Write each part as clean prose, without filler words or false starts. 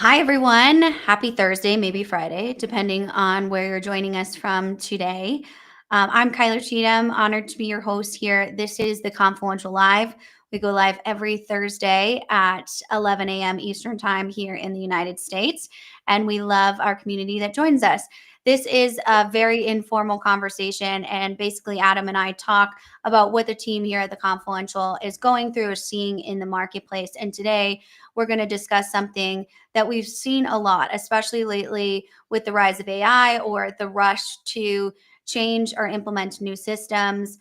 Hi, everyone. Happy Thursday, maybe Friday, depending on where you're joining us from today. I'm Kyler Cheatham, honored to be your host here. This is the Confluential Live. We go live every Thursday at 11 a.m. Eastern Time here in the United States, and we love our community that joins us. This is a very informal conversation, and basically, Adam and I talk about what the team here at the Confluential is going through, or seeing in the marketplace. And today, we're going to discuss something that we've seen a lot, especially lately with the rise of AI or the rush to change or implement new systems,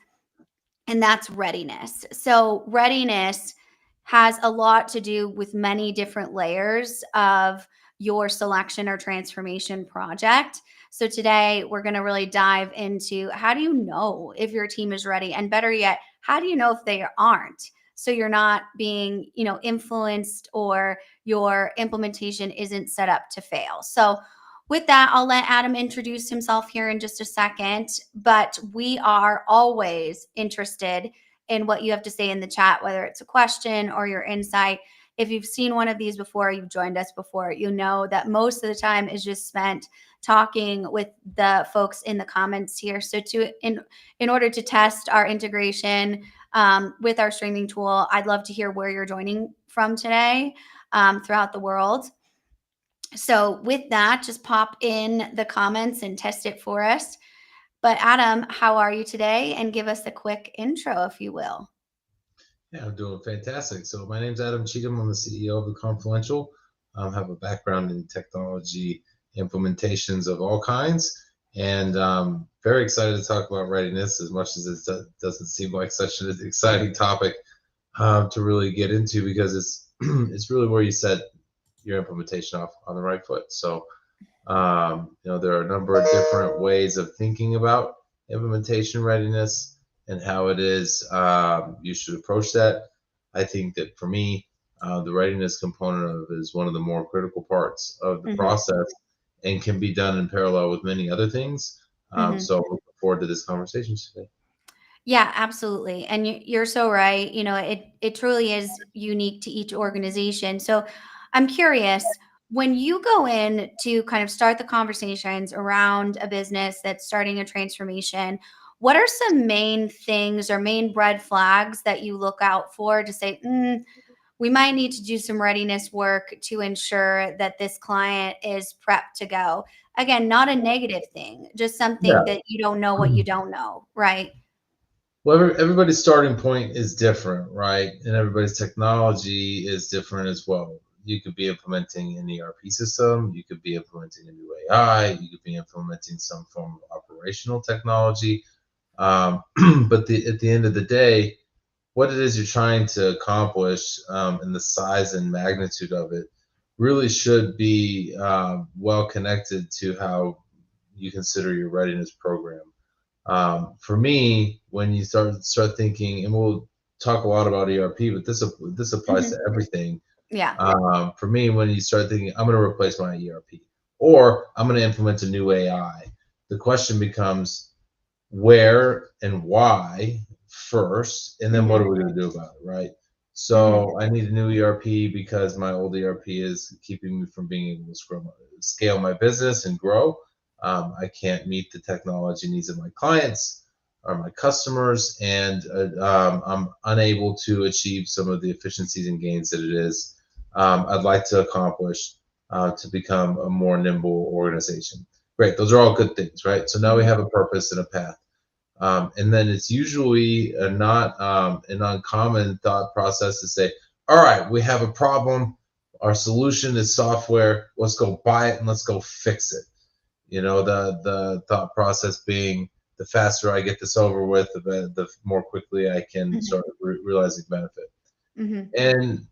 and that's readiness. So, readiness has a lot to do with many different layers of your selection or transformation project. So, today we're going to really dive into how do you know if your team is ready? And better yet, how do you know if they aren't? So, you're not being, influenced, or your implementation isn't set up to fail. So, with that, I'll let Adam introduce himself here in just a second, but we are always interested in what you have to say in the chat, whether it's a question or your insight. If you've seen one of these before, you've joined us before, you know that most of the time is just spent talking with the folks in the comments here. So in order to test our integration with our streaming tool, I'd love to hear where you're joining from today throughout the world. So with that, just pop in the comments and test it for us. But Adam, how are you today? And give us a quick intro, if you will. Yeah, I'm doing fantastic. So my name's Adam Cheatham. I'm the CEO of the Confluential. Have a background in technology implementations of all kinds, and very excited to talk about readiness. As much as it doesn't seem like such an exciting topic to really get into, because it's it's really where you set your implementation off on the right foot. So there are a number of different ways of thinking about implementation readiness and how it is you should approach that. I think that for me, the readiness component of it is one of the more critical parts of the Mm-hmm. process and can be done in parallel with many other things. Mm-hmm. So looking forward to this conversation today. Yeah, absolutely. And you're so right. It truly is unique to each organization. So I'm curious, when you go in to kind of start the conversations around a business that's starting a transformation, what are some main things or main red flags that you look out for to say, we might need to do some readiness work to ensure that this client is prepped to go? Again, not a negative thing, just something Yeah. that you don't know what you don't know, right? Well, everybody's starting point is different, right? And everybody's technology is different as well. You could be implementing an ERP system, you could be implementing a new AI, you could be implementing some form of operational technology. Um, but at the end of the day, what it is you're trying to accomplish and the size and magnitude of it really should be well connected to how you consider your readiness program. For me, when you start thinking, and we'll talk a lot about ERP, but this applies Mhm. to everything. Yeah. For me, when you start thinking, I'm going to replace my ERP, or I'm going to implement a new AI, the question becomes where and why first, and then what Mhm. are we going to do about it, right? Mhm. So I need a new ERP because my old ERP is keeping me from being able to scale my business and grow. I can't meet the technology needs of my clients or my customers, and I'm unable to achieve some of the efficiencies and gains that it is I'd like to accomplish to become a more nimble organization. Great, those are all good things, right? So now we Mhm. have a purpose and a path. And then it's usually not an uncommon thought process to say, all right, we have a problem. Our solution is software. Let's go buy it and let's go fix it. The thought process being the faster I get this over with, the more quickly I can Mhm. start realizing benefit. Mhm. And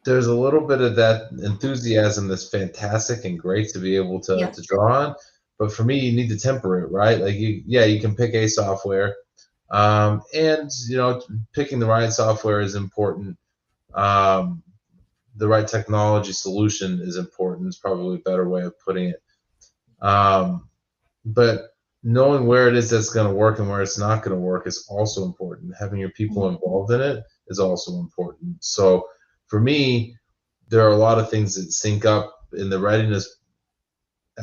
there's a little bit of that enthusiasm that's fantastic and great to be able to, Yeah. to draw on. But for me, you need to temper it, right? Like you can pick a software, and picking the right software is important. Um, the right technology solution is important. It's probably a better way of putting it. Um, but knowing where it is that's going to work and where it's not going to work is also important. Having your people Mhm. involved in it is also important. So for me, there are a lot of things that sync up in the readiness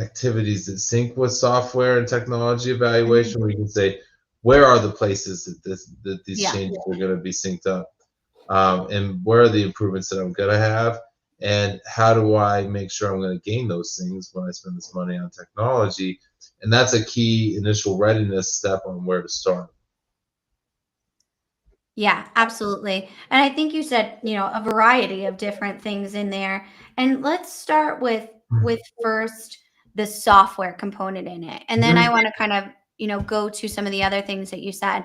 activities that sync with software and technology evaluation, Mhm. where you can say, where are the places that these Yeah. changes are going to be synced up, and where are the improvements that I'm going to have, and how do I make sure I'm going to gain those things when I spend this money on technology? And that's a key initial readiness step on where to start. Yeah, absolutely. And I think you said, a variety of different things in there. And let's start with first the software component in it. And then I Mhm. want to kind of, go to some of the other things that you said.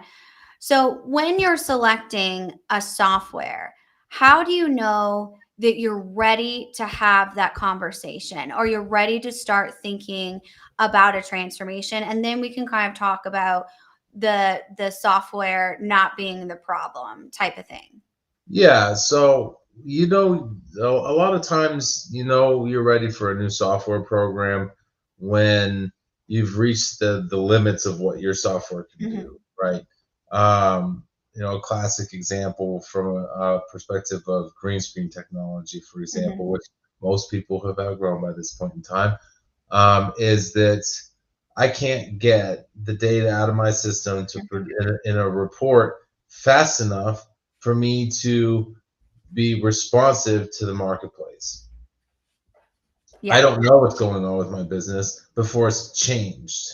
So, when you're selecting a software, how do you know that you're ready to have that conversation or you're ready to start thinking about a transformation? And then we can kind of talk about the software not being the problem type of thing. Yeah, so a lot of times you're ready for a new software program when you've reached the limits of what your software can Hmm. do, right? Um, a classic example from a perspective of green screen technology, for example, Hmm. which most people have outgrown by this point in time, is that I can't get the data out of my system Hmm. in a report fast enough for me to be responsive to the marketplace. I Yeah. don't know what's going on with my business before it's changed,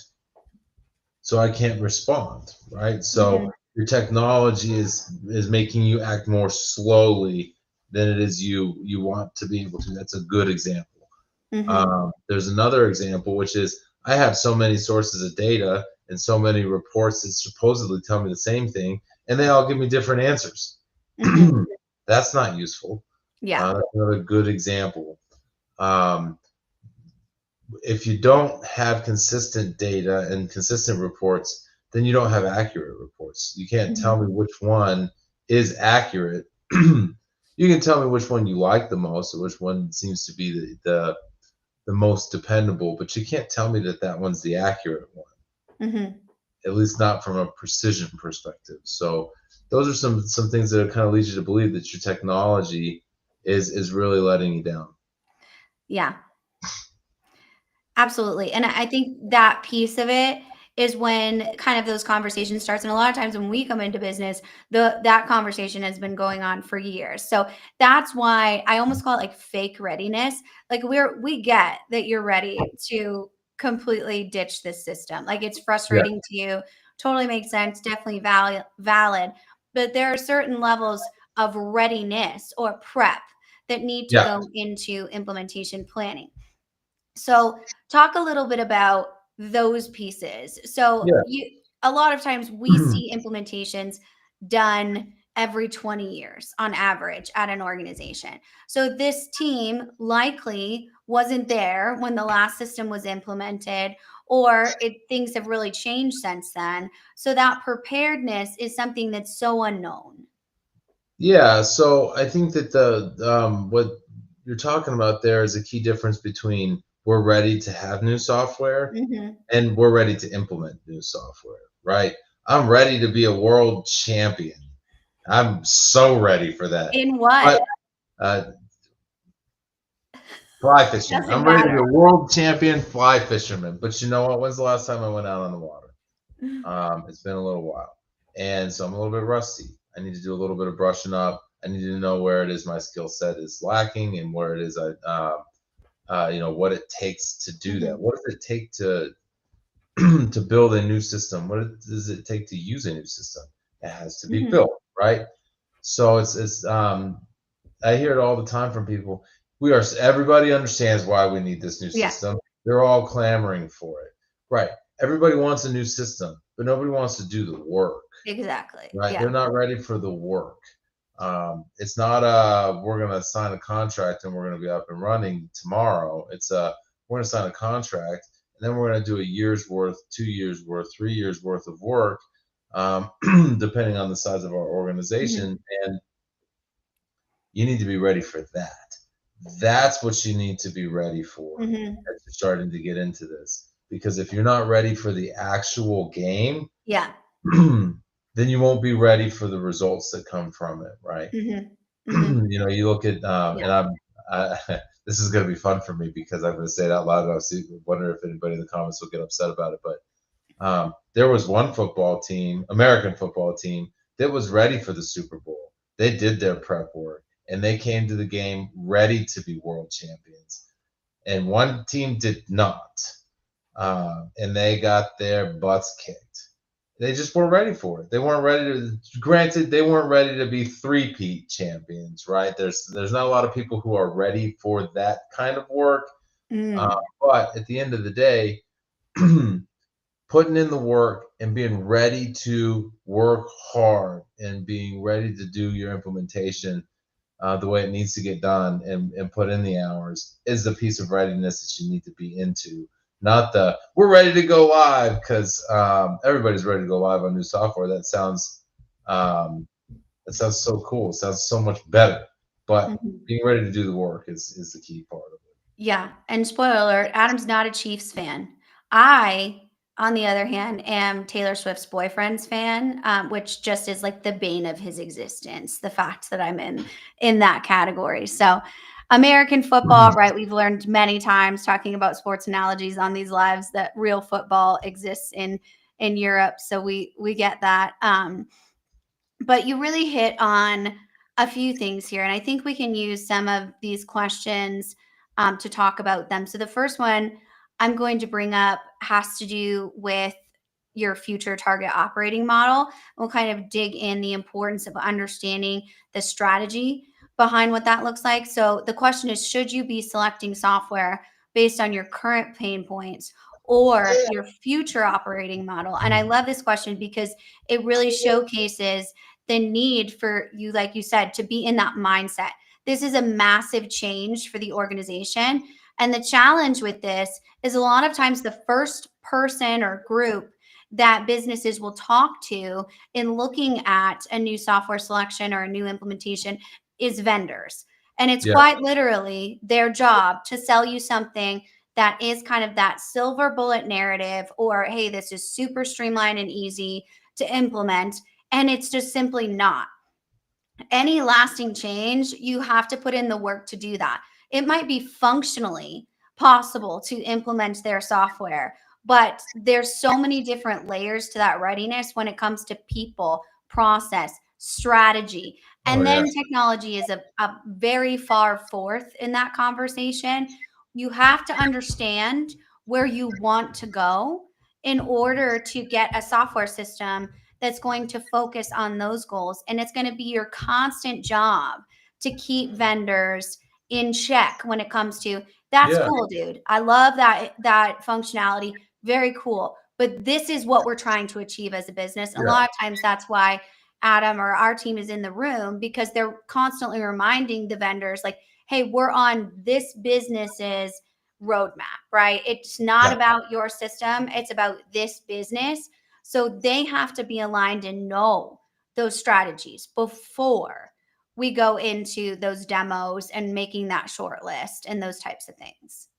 so I can't respond, right? Hmm. So your technology is making you act more slowly than it is you want to be able to. That's a good example. Hmm. There's another example, which is I have so many sources of data and so many reports that supposedly tell me the same thing, and they all give me different answers. Hmm. That's not useful. Yeah. That's another good example. Um, if you don't have consistent data and consistent reports, then you don't have accurate reports. You can't tell Hmm. me which one is accurate. You can tell me which one you like the most, or which one seems to be the most dependable, but you can't tell me that that one's the accurate one, Hmm. at least not from a precision perspective. So those are some things that kind of lead you to believe that your technology is really letting you down. Yeah. Absolutely. And I think that piece of it is when kind of those conversations starts. And a lot of times when we come into business, that conversation has been going on for years. So that's why I almost call it like fake readiness. Like we get that you're ready to completely ditch this system. Like it's Yeah, frustrating to you. Totally makes sense. Definitely valid. But there are certain levels of readiness or prep that need to yeah, go into implementation planning. So, talk a little bit about those pieces. So, yeah. a lot of times we see implementations done every 20 years on average at an organization. So, this team likely wasn't there when the last system was implemented, or things have really changed since then. So, that preparedness is something that's so unknown. Yeah, so I think that the what you're talking about there is a key difference between we're ready to have new software Hmm. and we're ready to implement new software, right? I'm ready to be a world champion. I'm so ready for that. In But what? uh, fly fishing. Doesn't I'm ready to be matter. a world champion fly fisherman. But you know what? When's the last time I went out on the water? It's been a little while, and so I'm a little bit rusty. I need to do a little bit of brushing up. I need to know where it is my skill set is lacking, and where it is what it takes to do that. Hmm. What does it take to to build a new system? What does it take to use a new system? It has to be Hmm. built, right? So it's I hear it all the time from people. Everybody understands why we need this new Yeah, system. They're all clamoring for it. Right. Everybody wants a new system, but nobody wants to do the work. exactly. Right. Yeah. They're not ready for the work. It's not we're gonna sign a contract and we're gonna be up and running tomorrow. It's we're gonna sign a contract and then we're gonna do a year's worth, 2 years worth, 3 years worth of work, um, depending on the size of our Mhm. organization. And you need to be ready for that. That's what you need to be ready for Mhm. as you're starting to get into this. Because if you're not ready for the actual game, Yeah. then you won't be ready for the results that come from it, right? Mhm. Mhm. You look at, Yeah. and this is going to be fun for me because I'm going to say it out loud. And I wonder if anybody in the comments will get upset about it. But there was one football team, American football team, that was ready for the Super Bowl. They did their prep work and they came to the game ready to be world champions. And one team did not. And they got their butts kicked. They just weren't ready for it. They weren't ready to. Granted, they weren't ready to be three-peat champions, right? There's not a lot of people who are ready for that kind of work. Mm. But at the end of the day, putting in the work and being ready to work hard and being ready to do your implementation the way it needs to get done and put in the hours is the piece of readiness that you need to be into. Not the we're ready to go live because everybody's ready to go live on new software. Um, that sounds so cool. It sounds so much better. But Mhm. being ready to do the work is the key part of it. Yeah, and spoiler alert, Adam's not a Chiefs fan. I, on the other hand, am Taylor Swift's boyfriend's fan, which just is like the bane of his existence, the fact that I'm in that category. So, American football, right? We've learned many times talking about sports analogies on these lives that real football exists in Europe. So we get that. But you really hit on a few things here. And I think we can use some of these questions to talk about them. So, the first one I'm going to bring up has to do with your future target operating model. We'll kind of dig in the importance of understanding the strategy behind what that looks like. So, the question is, should you be selecting software based on your current pain points or your future operating model? And I love this question because it really showcases the need for you, like you said, to be in that mindset. This is a massive change for the organization. And the challenge with this is a lot of times the first person or group that businesses will talk to in looking at a new software selection or a new implementation is vendors. And it's Yeah, quite literally their job to sell you something that is kind of that silver bullet narrative, or hey, this is super streamlined and easy to implement, and it's just simply not. Any lasting change, you have to put in the work to do that. It might be functionally possible to implement their software, but there's so many different layers to that readiness when it comes to people, process, strategy. oh And yeah, then technology is a very far forth in that conversation. You have to understand where you want to go in order to get a software system that's going to focus on those goals. And it's going to be your constant job to keep vendors in check when it comes to that's yeah, cool, dude. I love that functionality. Very cool. But this is what we're trying to achieve as a business. A yeah, lot of times that's why Adam or our team is in the room, because they're constantly reminding the vendors, like, hey, we're on this business's roadmap, right? It's not yeah, about your system, it's about this business. So they have to be aligned and know those strategies before we go into those demos and making that short list and those types of things.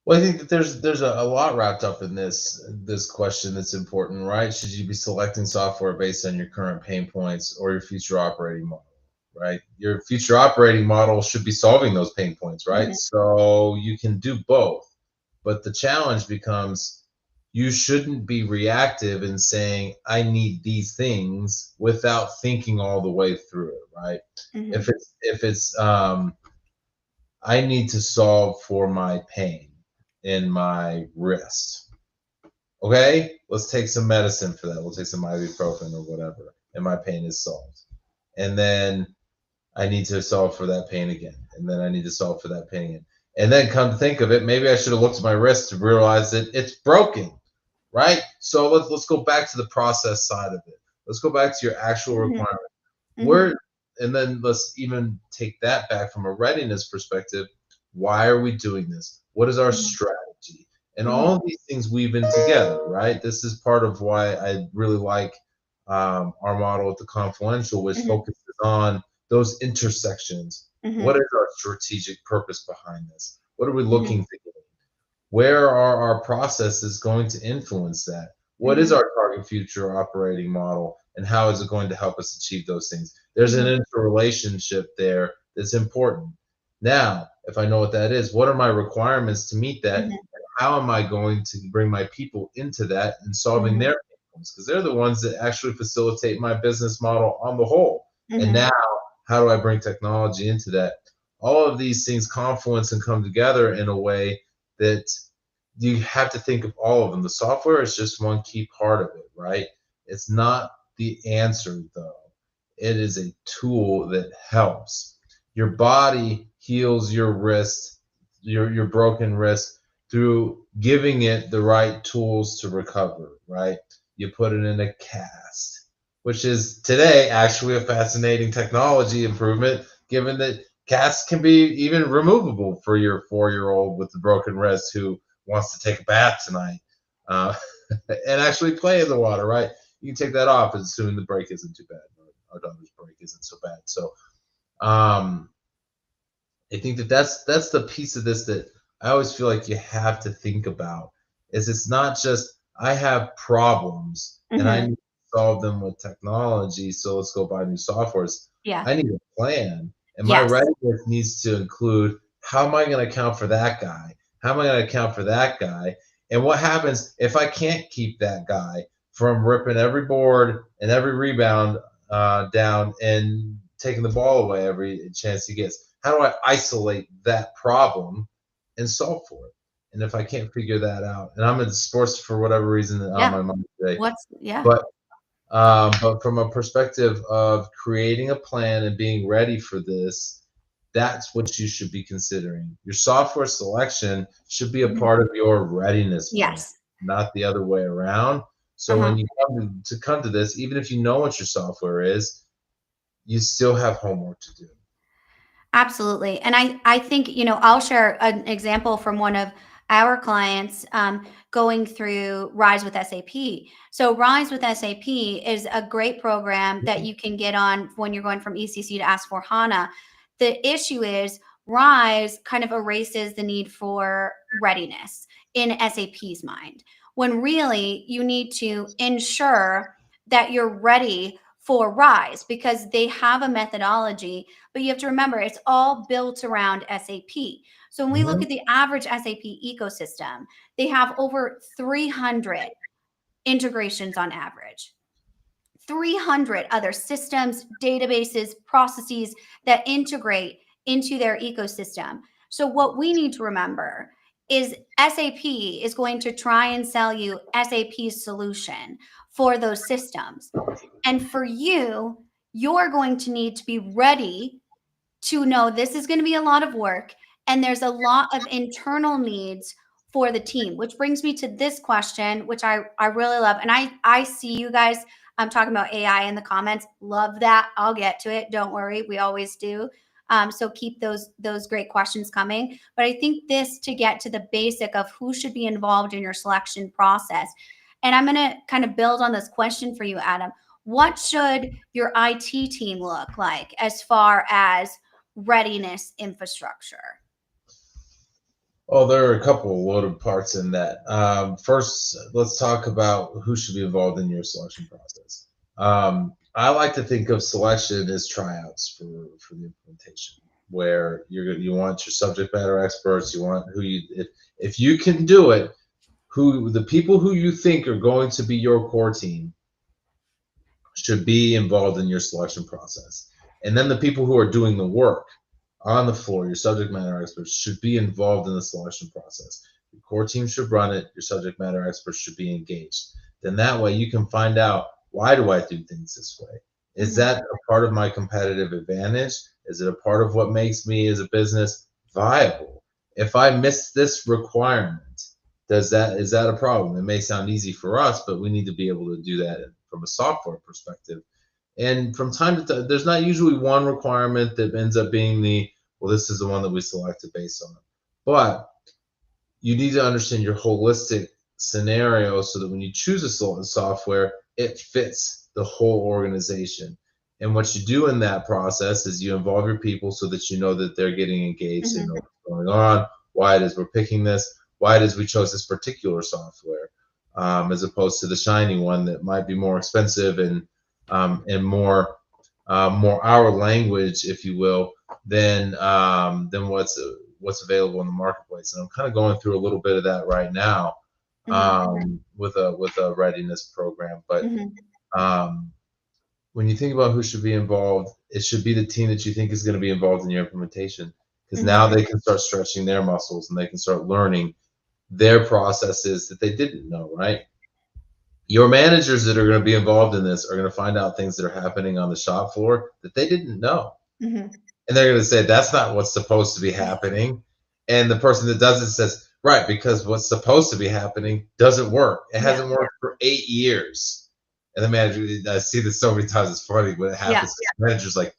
Well, I think that there's a lot wrapped up in this question that's important, right? Should you be selecting software based on your current pain points or your future operating model, right? Your future operating model should be solving those pain points, right? Mhm, So you can do both. But the challenge becomes you shouldn't be reactive in saying, I need these things without thinking all the way through it, right? mhm, If it's I need to solve for my pain in my wrist. Okay, let's take some medicine for that. We'll take some ibuprofen or whatever, and my pain is solved. And then I need to solve for that pain again, and then I need to solve for that pain again. And then come to think of it, maybe I should have looked at my wrist to realize that it's broken, right? So let's go back to the process side of it. Let's go back to your actual mhm, requirement. mhm, Where and then let's even take that back from a readiness perspective. Why are we doing this? What is our mhm, strategy? And all mhm, of these things weave in together, right? This is part of why I really like our model at the Confluential, which mhm, focuses on those intersections. What mhm, is our strategic purpose behind this? What are we mhm, looking to gain? Where are our processes going to influence that? What is mhm, our target future operating model, and how is it going to help us achieve those things? There's an mhm, interrelationship there that's important. Now, if I know what that is, what are my requirements to meet that? Mhm, How am I going to bring my people into that and solving mhm, their problems? Because they're the ones that actually facilitate my business model on the whole. And mhm. now, how do I bring technology into that? All of these things confluence and come together in a way that you have to think of all of them. The software is just one key part of it, right? It's not the answer, though. It is a tool that helps. Your body heals your wrist, your broken wrist, through giving it the right tools to recover, right? You put it in a cast, which is today actually a fascinating technology improvement, given that casts can be even removable for your 4-year-old with the broken wrist who wants to take a bath tonight, uh, and actually play in the water, right? You can take that off, and assuming the break isn't too bad. Our daughter's break isn't so bad. So um, I think that that's the piece of this that I always feel like you have to think about. Is it's not just I have problems and I Mhm. need to solve them with technology, so let's go buy new softwares. Yeah. I need a plan, and my Yes. readiness needs to include how am I going to account for that guy? How am I going to account for that guy? And what happens if I can't keep that guy from ripping every board and every rebound down and taking the ball away every chance he gets? How do I isolate that problem and solve for it? And if I can't figure that out, and I'm in sports for whatever reason on Yeah. my mind today, Yeah. but but from a perspective of creating a plan and being ready for this, that's what you should be considering. Your software selection should be a Mhm. part of your readiness plan, Yes. not the other way around. So Uh-huh. when you come to this, even if you know what your software is, you still have homework to do. Absolutely. And I think, I'll share an example from one of our clients going through Rise with SAP. So, Rise with SAP is a great program that you can get on when you're going from ECC to S4 HANA. The issue is Rise kind of erases the need for readiness in SAP's mind, when really you need to ensure that you're ready for Rise because they have a methodology, but you have to remember it's all built around SAP. So when we look Mhm. at the average SAP ecosystem, they have over 300 integrations on average. 300 other systems, databases, processes that integrate into their ecosystem. So, what we need to remember is SAP is going to try and sell you SAP's solution for those systems. And for you, you're going to need to be ready to know this is going to be a lot of work and there's a lot of internal needs for the team, which brings me to this question, which I really love. And I see you guys talking about AI in the comments. Love that. I'll get to it. Don't worry. We always do. So keep those great questions coming. But I think this to get to the basic of who should be involved in your selection process. And I'm going to kind of build on this question for you, Adam. What should your IT team look like as far as readiness infrastructure? Oh, there are a couple of loaded parts in that. First, let's talk about who should be involved in your selection process. I like to think of selection as tryouts for the implementation, where you want your subject matter experts, you want who you if you can do it, who the people who you think are going to be your core team should be involved in your selection process. And then the people who are doing the work on the floor, your subject matter experts, should be involved in the selection process. Your core team should run it, your subject matter experts should be engaged. Then that way you can find out, why do I do things this way? Is Mhm, that a part of my competitive advantage? Is it a part of what makes me as a business viable? If I miss this requirement, is that a problem? It may sound easy for us, but we need to be able to do that from a software perspective. And from time to time, there's not usually one requirement that ends up being well, this is the one that we selected based on. But you need to understand your holistic scenario so that when you choose a software, it fits the whole organization. And what you do in that process is you involve your people so that you know that they're getting engaged, they mhm, know what's going on, why it is we're picking this, why it is we chose this particular software, as opposed to the shiny one that might be more expensive and more our language, if you will, than what's available in the marketplace. And I'm kind of going through a little bit of that right now Mhm. with a readiness program. But Mhm. um, when you think about who should be involved, it should be the team that you think is going to be involved in your implementation, because now Mhm. they can start stretching their muscles and they can start learning their processes that they didn't know, right? Your managers that are going to be involved in this are going to find out things that are happening on the shop floor that they didn't know. Mhm. And they're going to say, that's not what's supposed to be happening. And the person that does it says, right, because what's supposed to be happening doesn't work. It Yeah. hasn't worked for 8 years. And the manager, I see this so many times, it's funny when it Yeah. happens. The manager's like,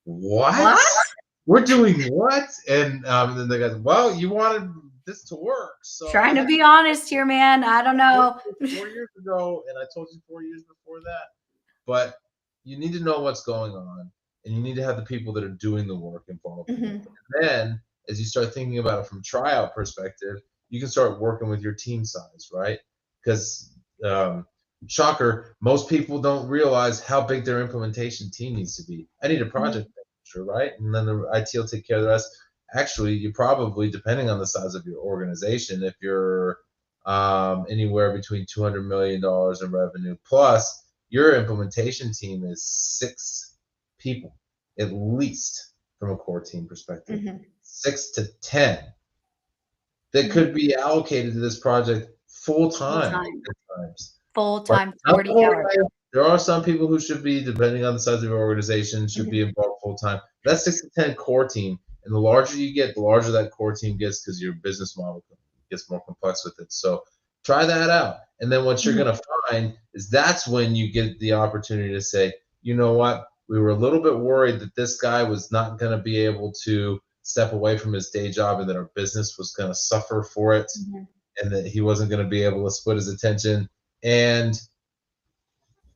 what? What? We're doing what? And then they go, well, you wanted this to work. So Trying I to had be honest here, man. I don't know. 4 years ago, and I told you 4 years before that. But you need to know what's going on, and you need to have the people that are doing the work involved in it. Mhm. And then, as you start thinking about it from tryout perspective, you can start working with your team size, right? Because shocker, most people don't realize how big their implementation team needs to be. I need a Mhm. project manager, right? And then the IT will take care of the rest. Actually, you probably, depending on the size of your organization, if you're anywhere between $200 million in revenue plus, your implementation team is 6 people at least from a core team perspective, Mhm. 6 to 10 that Mhm. could be allocated to this project full Full time time. at times. Full Right? time, Not 40 all hours. time. There are some people who should be, depending on the size of your organization, should be Mhm. involved full time. That's 6 to 10 core team, and the larger you get, the larger that core team gets because your business model gets more complex with it. So try that out, and then what you're Mhm. going to find is that's when you get the opportunity to say, you know what, we were a little bit worried that this guy was not going to be able to step away from his day job and that our business was going to suffer for it Mhm. and that he wasn't going to be able to split his attention. And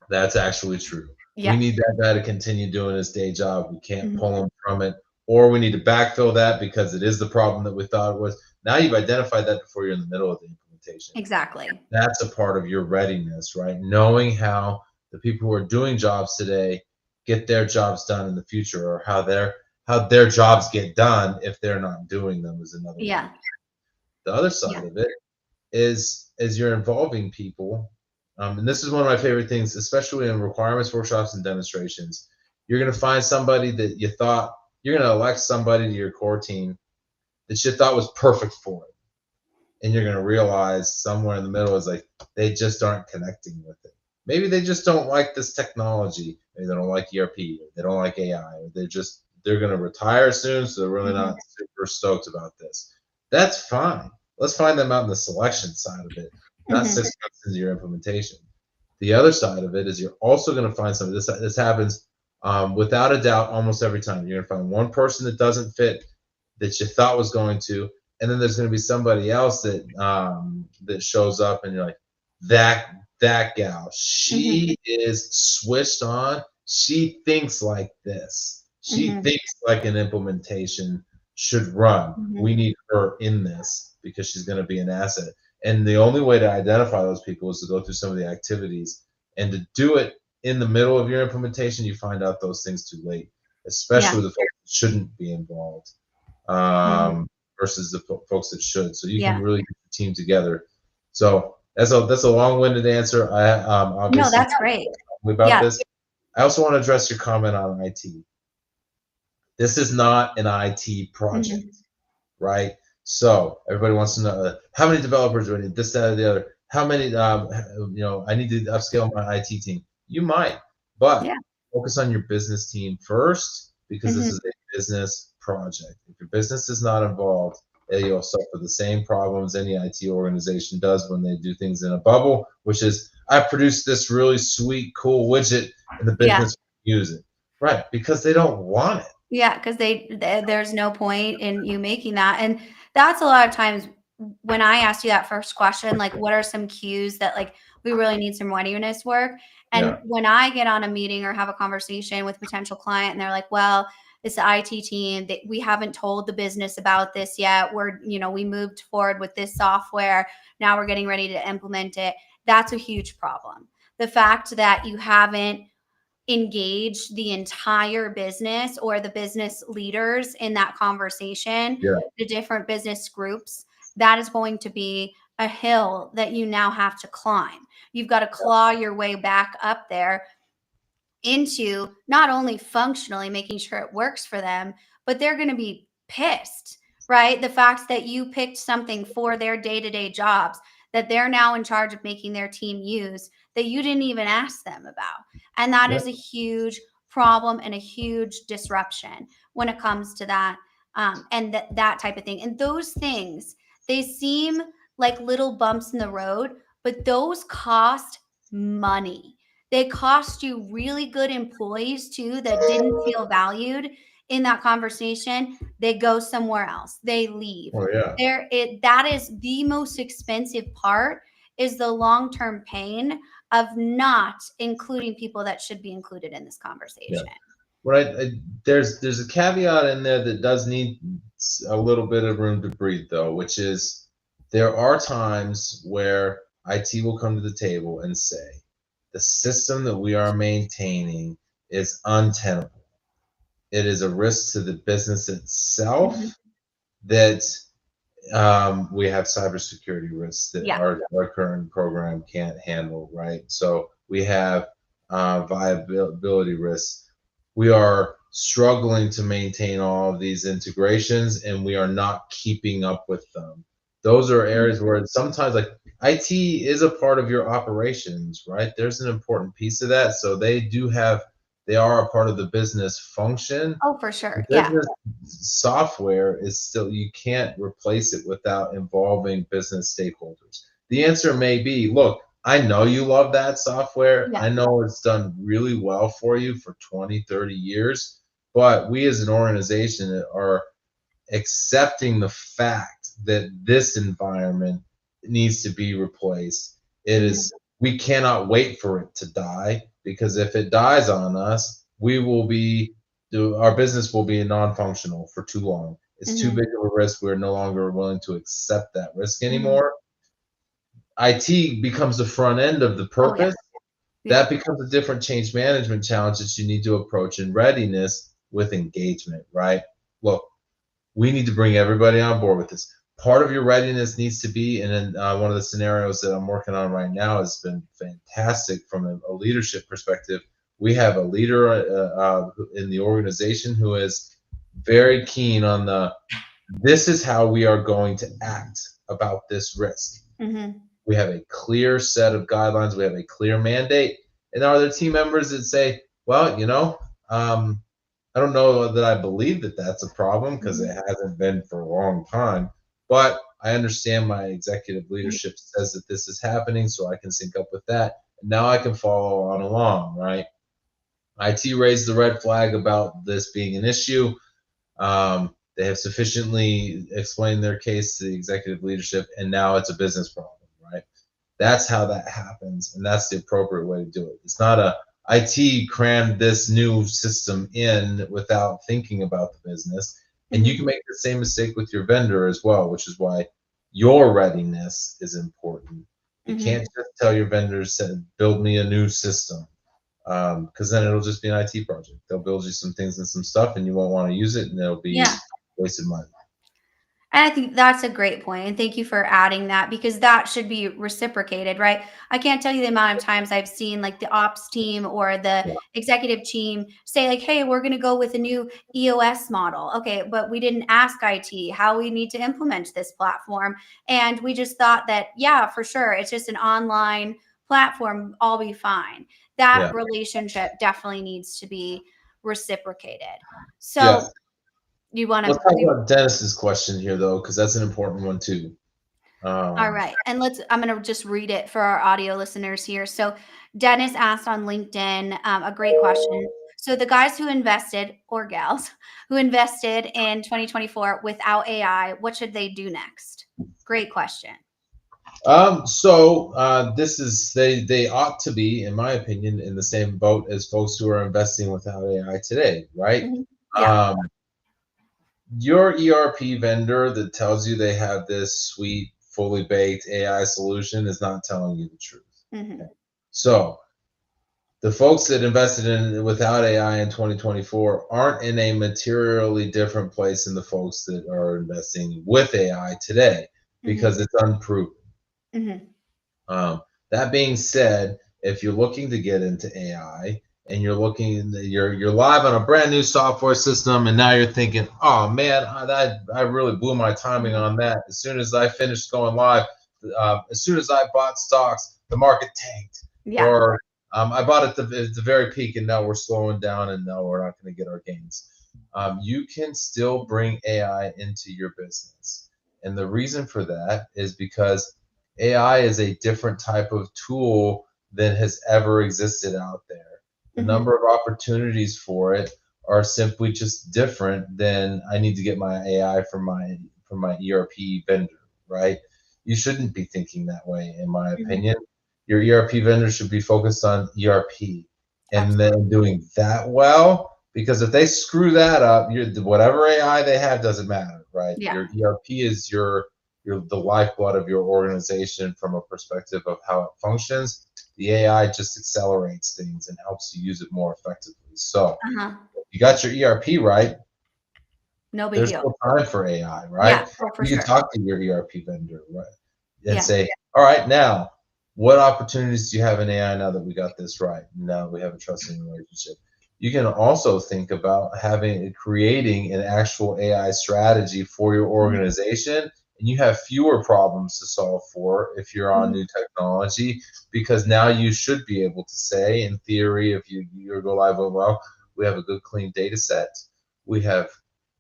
that's actually true. We Yeah. need that guy to continue doing his day job. We can't Mhm. pull him from it, or we need to backfill that because it is the problem that we thought it was. Now you've identified that before you're in the middle of the implementation. Exactly. That's a part of your readiness, right? Knowing how the people who are doing jobs today get their jobs done in the future, or how their jobs get done if they're not doing them is another way. Yeah. The other Yeah. side of it is as you're involving people, and this is one of my favorite things, especially in requirements workshops and demonstrations. You're going to find somebody that you thought you're going to elect somebody to your core team that you thought was perfect for it, and you're going to realize somewhere in the middle is like they just aren't connecting with it. Maybe they just don't like this technology. Maybe they don't like ERP. Or they don't like AI. Or they're going to retire soon, so they're really Mhm. not super stoked about this. That's fine. Let's find them out in the selection side of it, not Mhm. 6 months into your implementation. The other side of it is you're also going to find something. This happens without a doubt almost every time. You're going to find one person that doesn't fit that you thought was going to, and then there's going to be somebody else that shows up, and you're like, that gal, Mhm. she is switched on. She thinks like this. She Mhm. thinks like an implementation should run. We Mhm. need her in this because she's going to be an asset. And the only way to identify those people is to go through some of the activities and to do it in the middle of your implementation. You find out those things too late, especially Yeah. with the folks that shouldn't be involved Mhm. versus the folks that should. So you can Yeah. really get the team together. So that's a long-winded answer. I No, obviously that's great. about Yeah. this. I also want to address your comment on IT. This is not an IT project, Mhm. right? So everybody wants to know how many developers do I need, this, that, or the other. How many, I need to upscale my IT team. You might, but Yeah. focus on your business team first because this is Mhm. a business project. If your business is not involved, you'll suffer the same problems any IT organization does when they do things in a bubble, which is I produced this really sweet, cool widget and the Yeah. business use it. Right, because they don't want it. Yeah, because there's no point in you making that, and that's a lot of times when I asked you that first question, like, what are some cues that, like, we really need some readiness work? And Yeah. when I get on a meeting or have a conversation with a potential client and they're like, "Well, it's the IT team that we haven't told the business about this yet. We moved forward with this software. Now we're getting ready to implement it." That's a huge problem. The fact that you haven't engage the entire business or the business leaders in that conversation, Yeah. the different business groups, that is going to be a hill that you now have to climb. You've got to claw your way back up there into not only functionally making sure it works for them, but they're going to be pissed, right? The fact that you picked something for their day to day jobs that they're now in charge of making their team use that you didn't even ask them about. And that Yeah. is a huge problem and a huge disruption when it comes to that, and that type of thing. And those things, they seem like little bumps in the road, but those cost money. They cost you really good employees too that didn't feel valued in that conversation. They go somewhere else. They leave. Oh yeah. That is the most expensive part, is the long-term pain of not including people that should be included in this Yeah. conversation. Right. There's a caveat in there that does need a little bit of room to breathe, though, which is there are times where IT will come to the table and say the system that we are maintaining is untenable. It is a risk to the business Mhm. itself that we have cybersecurity risks that Yeah. our current program can't handle, right? So we have viability risks. We are struggling to maintain all of these integrations, and we are not keeping up with them. Those are Mhm. areas where sometimes, like, IT is a part of your operations, right? There's an important piece of that. So they are a part of the business function. Oh, for The sure. Yeah. business software is still, you can't replace it without involving business stakeholders. The answer may be, look, I know you love that software. Yeah. I know it's done really well for you for 20, 30 years, but we as an organization are accepting the fact that this environment needs to be replaced. It Mhm. is, we cannot wait for it to die, because if it dies on us, we will be, our business will be non-functional for too long. It's too Mhm. big of a risk. We're no longer willing to accept that risk Mhm. anymore. IT becomes the front end of the Oh, yeah. purpose. Yeah. That becomes a different change management challenge that you need to approach in readiness with engagement, right? Look, we need to bring everybody on board with this. Part of your readiness needs to be, and then one of the scenarios that I'm working on right now has been fantastic from a leadership perspective. We have a leader in the organization who is very keen on this is how we are going to act about this risk. Mhm. We have a clear set of guidelines. We have a clear mandate. And are there team members that say, well, I don't know that I believe that that's a problem, because it Mhm. hasn't been for a long time. But I understand my executive Mhm. leadership says that this is happening, so I can sync up with that. And now I can follow on along, right? IT raised the red flag about this being an issue. They have sufficiently explained their case to the executive leadership, and now it's a business problem, right? That's how that happens, and that's the appropriate way to do it. It's not a IT crammed this new system in without thinking about the business. And you Mhm. can make the same mistake with your vendor as well, which is why your readiness is important. You can't Mhm. just tell your vendors, build me a new system, because then it'll just be an IT project. They'll build you some things and some stuff, and you won't want to use it, and it'll be Yeah. wasted money. And I think that's a great point. And thank you for adding that, because that should be reciprocated, right? I can't tell you the amount of times I've seen like the ops team or the Yeah, executive team say, like, hey, we're going to go with a new EOS model. Okay, but we didn't ask IT how we need to implement this platform. And we just thought that, yeah, for sure, it's just an online platform, all be fine. That yeah, relationship definitely needs to be reciprocated. yeah. So you want Let's to. talk about Dennis's question here, though, because that's an important one too. All Um, right. And I'm going to just read it for our audio listeners here. So, Dennis asked on LinkedIn a great question. So, the guys who invested, or gals, who invested in 2024 without AI, what should they do next? Great question. this is, they ought to be, in my opinion, in the same boat as folks who are investing without AI today, right? Mhm. Yeah. Um, your ERP vendor that tells you they have this sweet, fully baked AI solution is not telling you the truth. Hmm. Okay? So The folks that invested in without AI in 2024 aren't in a materially different place than the folks that are investing with AI today Mm-hmm. because it's unproven. Mm-hmm. Um, that being said, if you're looking to get into AI and you're live on a brand new software system, and now you're thinking, oh man, I really blew my timing Mm-hmm. on that. As soon as I finished going live, as soon as I bought stocks, the market tanked, Yeah. or I bought at the very peak, and now we're slowing down, and now we're not going to get our gains. You can still bring AI into your business, and the reason for that is because AI is a different type of tool than has ever existed out there. The Mm-hmm. number of opportunities for it are simply just different than I need to get my AI from my ERP vendor, right? You shouldn't be thinking that way, in my Mm-hmm. opinion. Your ERP vendor should be focused on ERP and Absolutely. then doing that well. Because if they screw that up, whatever AI they have doesn't matter, right? Yeah. Your ERP is your the lifeblood of your organization from a perspective of how it functions. The AI just accelerates things and helps you use it more effectively. So Uh-huh. you got your ERP right, No big there's deal. still time for AI, Yeah. right? Oh, for You can sure. talk to your ERP vendor, right? And Yeah. say, all right, now, what opportunities do you have in AI now that we got this right? Now that we have a trusting relationship. You can also think about creating an actual AI strategy for your Mm-hmm. organization, and you have fewer problems to solve for if you're on Mm-hmm. new technology, because now you should be able to say, in theory, if you go live, well, we have a good clean data set, we have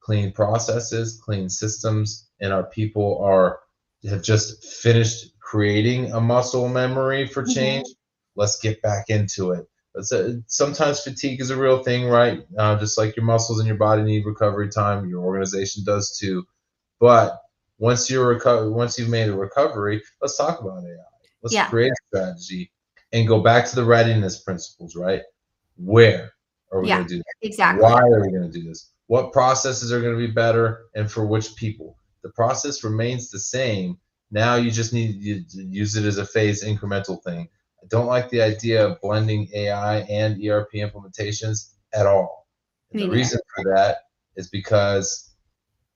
clean processes, clean systems, and our people are have just finished creating a muscle memory for Mm-hmm. change. Let's get back into it. Sometimes fatigue is a real thing, right? Just like your muscles and your body need recovery time, your organization does too. But once you've made a recovery, let's talk about AI. Let's Yeah. create a strategy and go back to the readiness principles, right? Where are we Yeah. going to do this? Exactly. Why are we going to do this? What processes are going to be better and for which people? The process remains the same. Now you just need to use it as a phase incremental thing. I don't like the idea of blending AI and ERP implementations at all. And Me the neither. reason for that is because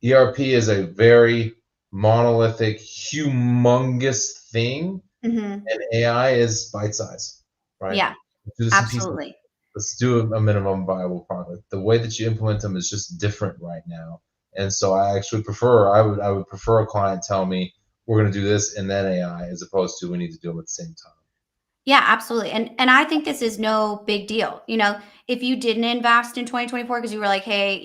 ERP is a very monolithic, humongous thing, Mm-hmm. and AI is bite size, right? Yeah. Do this in pieces. Absolutely. Let's do a minimum viable product. The way that you implement them is just different right now, and so I would prefer a client tell me we're going to do this and then AI as opposed to we need to do them at the same time. Yeah, absolutely. And I think this is no big deal. If you didn't invest in 2024 because you were like, "Hey,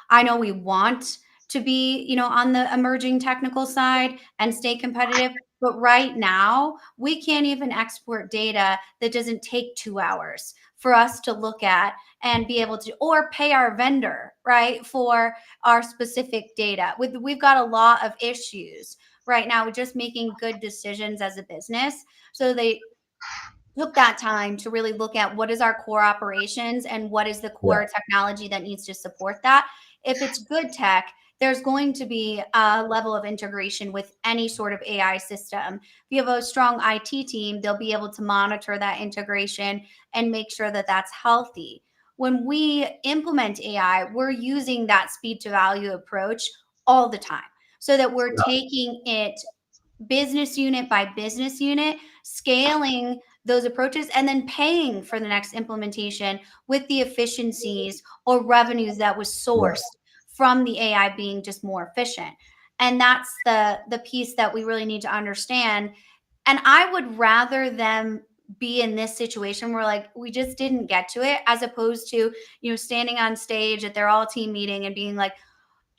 I know we want to be, on the emerging technical side and stay competitive, but right now, we can't even export data that doesn't take 2 hours for us to look at and be able to or pay our vendor, right, for our specific data. We've got a lot of issues right now with just making good decisions as a business. So they took that time to really look at what is our core operations and what is the Yeah, core technology that needs to support that. If it's good tech, there's going to be a level of integration with any sort of AI system. If you have a strong IT team, they'll be able to monitor that integration and make sure that that's healthy. When we implement AI, we're using that speed to value approach all the time so that we're taking it business unit by business unit, scaling those approaches, and then paying for the next implementation with the efficiencies or revenues that was yeah, sourced from the AI being just more efficient. And that's the piece that we really need to understand. And I would rather them be in this situation where like we just didn't get to it as opposed to standing on stage at their all team meeting and being like,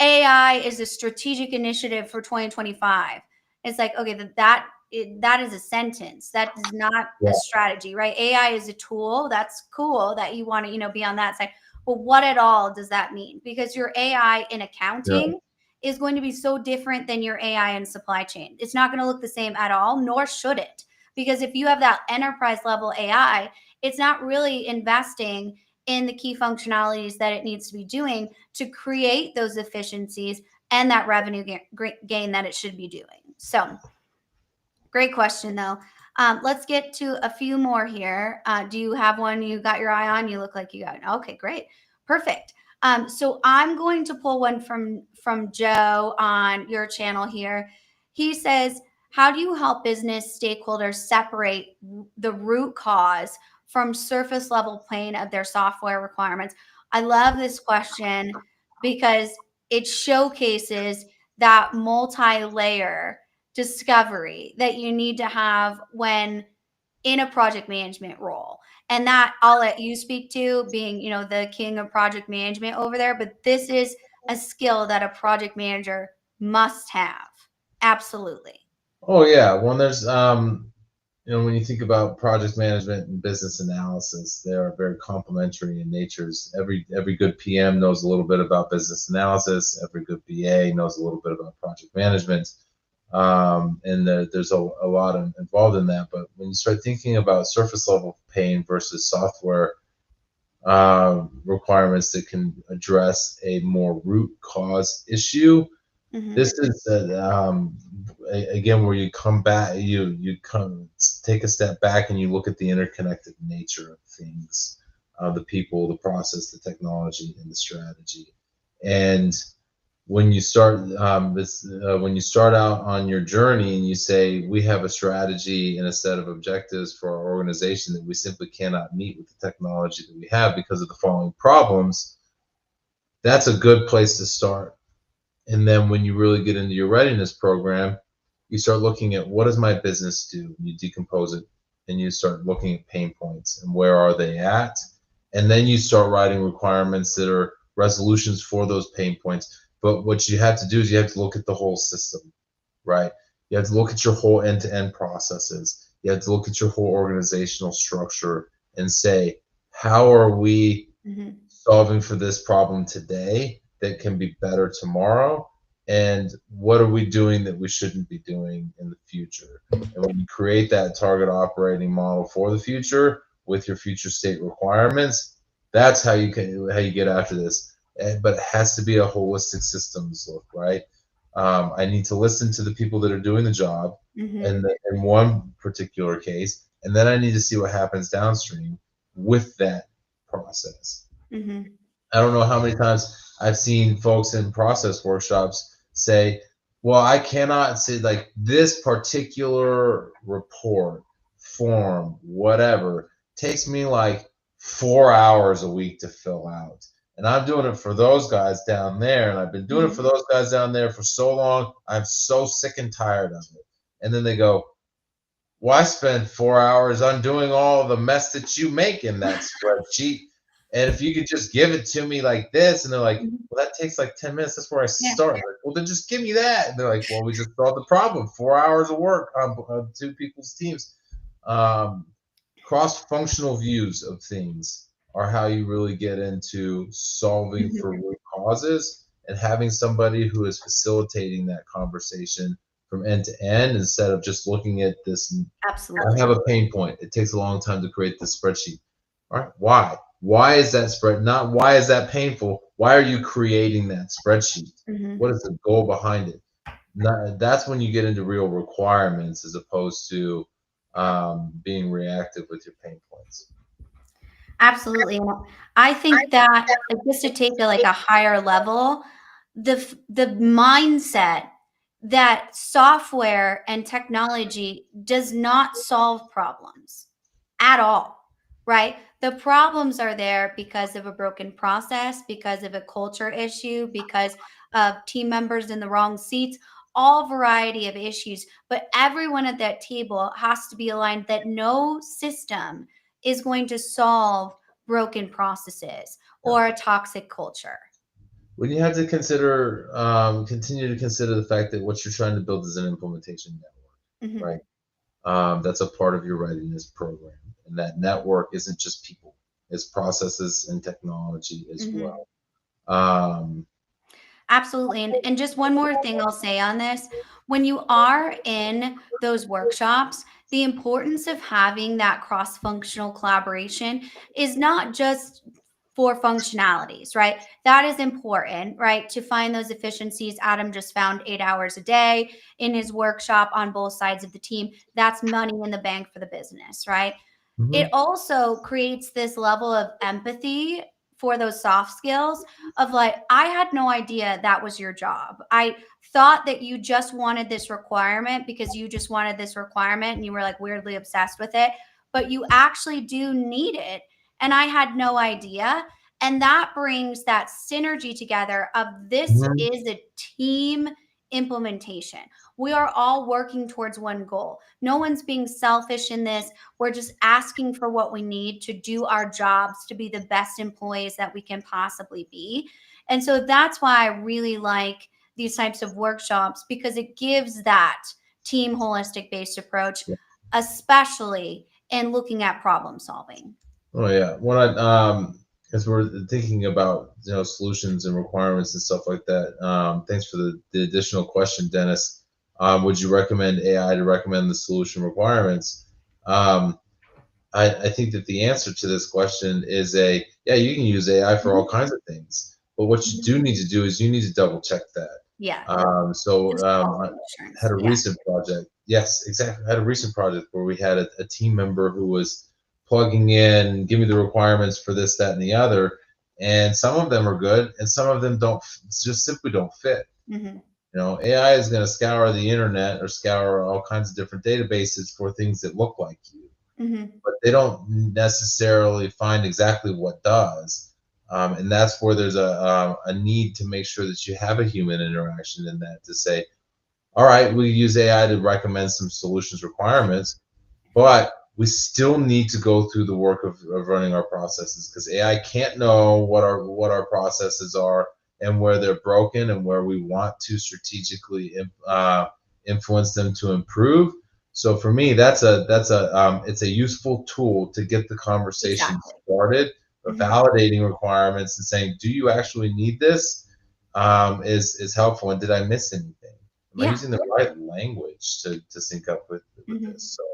AI is a strategic initiative for 2025. It's like, okay, that is a sentence. That is not yeah, a strategy, right? AI is a tool. That's cool that you want to, be on that side. But what at all does that mean? Because your AI in yeah, accounting is going to be so different than your AI in supply chain. It's not going to look the same at all, nor should it. Because if you have that enterprise level AI, it's not really investing in the key functionalities that it needs to be doing to create those efficiencies and that revenue gain that it should be doing. So, great question though. Let's get to a few more here. Do you have one you got your eye on? You look like you got it. Okay, great. Perfect. So I'm going to pull one from Joe on your channel here. He says, how do you help business stakeholders separate the root cause from surface level pain of their software requirements? I love this question because it showcases that multi-layer discovery that you need to have when in a project management role. And that I'll let you speak to, being, the king of project management over there, but this is a skill that a project manager must have. Absolutely. Oh yeah, well there's when you think about project management and business analysis, they are very complementary in natures. Every good PM knows a little bit about business analysis. Every good BA knows a little bit about project management, and there's a lot involved in that. But when you start thinking about surface level pain versus software requirements that can address a more root cause issue, Mm-hmm. this is again where you come back, you come take a step back and you look at the interconnected nature of things, the people, the process, the technology, and the strategy. And when you start when you start out on your journey and you say we have a strategy and a set of objectives for our organization that we simply cannot meet with the technology that we have because of the following problems, that's a good place to start. And then when you really get into your readiness program, you start looking at what does my business do? You decompose it and you start looking at pain points and where are they at? And then you start writing requirements that are resolutions for those pain points. But what you have to do is you have to look at the whole system, right? You have to look at your whole end-to-end processes. You have to look at your whole organizational structure and say, how are we Mm-hmm. solving for this problem today that can be better tomorrow? And what are we doing that we shouldn't be doing in the future? And when you create that target operating model for the future with your future state requirements, that's how you get after this. But it has to be a holistic systems look, right? I need to listen to the people that are doing the job, Mm-hmm. and in one particular case, and then I need to see what happens downstream with that process. Mm-hmm. I don't know how many times I've seen folks in process workshops say, well, I cannot say like this particular report, form, whatever, takes me like 4 hours a week to fill out. And I'm doing it for those guys down there. And I've been doing it for Mm-hmm. those guys down there for so long. I'm so sick and tired of it. And then they go, well, I spend 4 hours undoing all the mess that you make in that spreadsheet. And if you could just give it to me like this, and they're like, Mm-hmm. well, that takes like 10 minutes. That's where I Yeah. start. Like, well, then just give me that. And they're like, well, we just solved the problem. 4 hours of work on two people's teams. Um, Cross-functional views of things are how you really get into solving for Mm-hmm. root causes and having somebody who is facilitating that conversation from end to end instead of just looking at this. I have Absolutely. a pain point. It takes a long time to create this spreadsheet. All right, why? Why is that spread? Not why is that painful? Why are you creating that spreadsheet? Mm-hmm. What is the goal behind it? That's when you get into real requirements as opposed to being reactive with your pain points. Absolutely. I think that just to take to like a higher level, the mindset that software and technology does not solve problems at all, right? The problems are there because of a broken process, because of a culture issue, because of team members in the wrong seats, all variety of issues. But everyone at that table has to be aligned that no system is going to solve broken processes Yeah. or a toxic culture. When you have to consider, continue to consider the fact that what you're trying to build is an implementation network, Hmm. right? That's a part of your readiness program. And that network isn't just people, it's processes and technology as Hmm. well. Um, Absolutely. And just one more thing I'll say on this. When you are in those workshops, the importance of having that cross functional collaboration is not just for functionalities, right? That is important, right? To find those efficiencies. Adam just found 8 hours a day in his workshop on both sides of the team. That's money in the bank for the business, right? It Hmm. also creates this level of empathy for those soft skills of like, I had no idea that was your job. I thought that you just wanted this requirement because you just wanted this requirement and you were like weirdly obsessed with it, but you actually do need it. And I had no idea. And that brings that synergy together of this Hmm. is a team implementation. We are all working towards one goal. No one's being selfish in this. We're just asking for what we need to do our jobs to be the best employees that we can possibly be. And so that's why I really like these types of workshops because it gives that team holistic based approach, especially in looking at problem solving. Oh yeah. As we're thinking about solutions and requirements and stuff like that. Thanks for the additional question, Dennis. Would you recommend AI to recommend the solution requirements? Um, I think that the answer to this question is yeah, you can use AI for all Mhm, kinds of things, but what you mhm. do need to do is you need to double check that. Yeah, I quality assurance. had a Yeah. recent project. Yes, exactly. I had a recent project where we had a team member who was plugging in, give me the requirements for this, that, and the other. And some of them are good, and some of them don't, just simply don't fit. Hmm. AI is going to scour the internet or scour all kinds of different databases for things that look like you, Hmm. but they don't necessarily find exactly what does. And that's where there's a need to make sure that you have a human interaction in that to say, all right, we use AI to recommend some solutions requirements, but we still need to go through the work of running our processes because AI can't know what our processes are and where they're broken and where we want to strategically influence them to improve. So for me, that's a it's a useful tool to get the conversation Exactly. started, but Hmm. validating requirements and saying, do you actually need this? Is helpful. And did I miss anything? Am I Yeah. using the right language to sync up with Hmm. this? So